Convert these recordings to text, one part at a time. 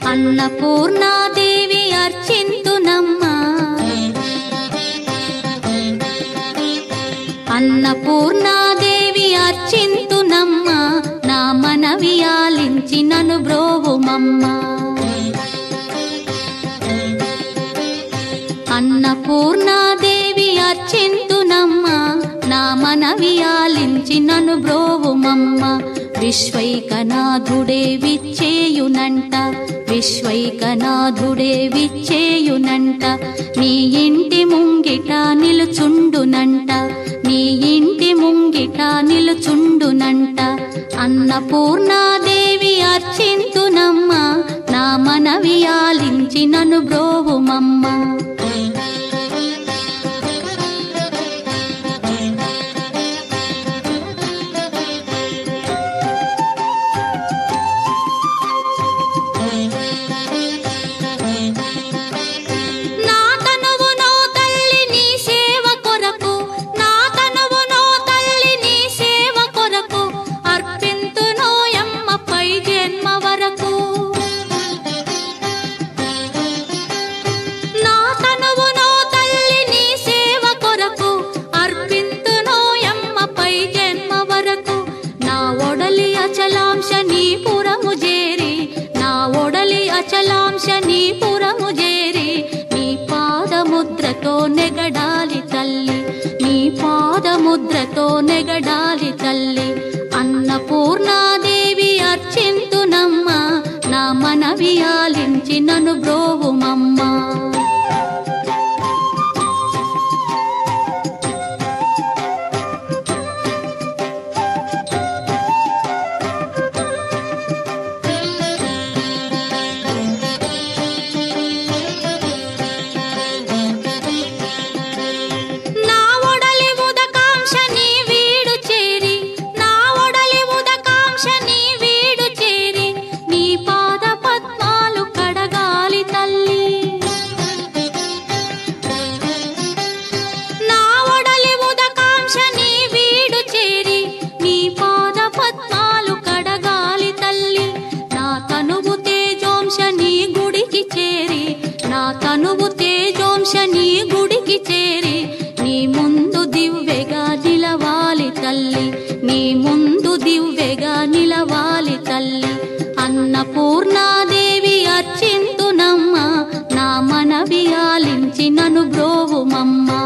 అన్నపూర్ణాదేవి అర్చింతునమ్మా, అన్నపూర్ణాదేవి అర్చింతునమ్మా, నా మనవి ఆలించి నన్ను బ్రోవుమమ్మా. అన్నపూర్ణాదేవి అర్చింతునమ్మా, నా మనవి ఆలించి నన్ను బ్రోవుమమ్మా. విశ్వైకనాథుడే విచ్చేయునంట, విశ్వైకనాథుడే విచ్చేయునంట, నీ ఇంటి ముంగిట నిలుచుండునంట, నీ ఇంటి ముంగిట నిలుచుండునంట. అన్నపూర్ణాదేవి అర్చింతునమ్మా, నా మనవి ఆలించి నన్ను బ్రోవుమమ్మా. అచలాంశనీపురము చేరి నీ పాదముద్రతో నెగడాలి తల్లి, నీ పాదముద్రతో నెగడాలి తల్లి. అన్నపూర్ణాదేవి అర్చింతునమ్మా, నా మనవి ఆలించి నన్ను బ్రోవుమమ్మా. తనువు తేజోంశని గుడికి చేరి నీ ముందు దివ్వెగా నిలవాలి తల్లి, నీ ముందు దివ్వెగా నిలవాలి తల్లి. అన్నపూర్ణాదేవి అర్చింతునమ్మా, నా మనవి ఆలించి నన్ను బ్రోవుమమ్మా.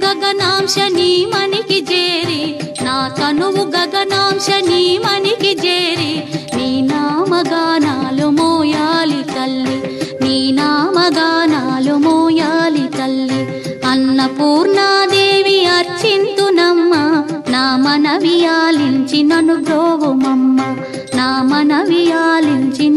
గగనాంశని మనికి చేరి, నా తనువు గగనాంశని మనికి చేరి నీ నామగానాలు మోయాలి తల్లి, నీ నామగానాలు మోయాలి తల్లి. అన్నపూర్ణాదేవి అర్చింతునమ్మా, నా మనవి ఆలించి నన్ను బ్రోవుమమ్మా, నా మనవి ఆలించి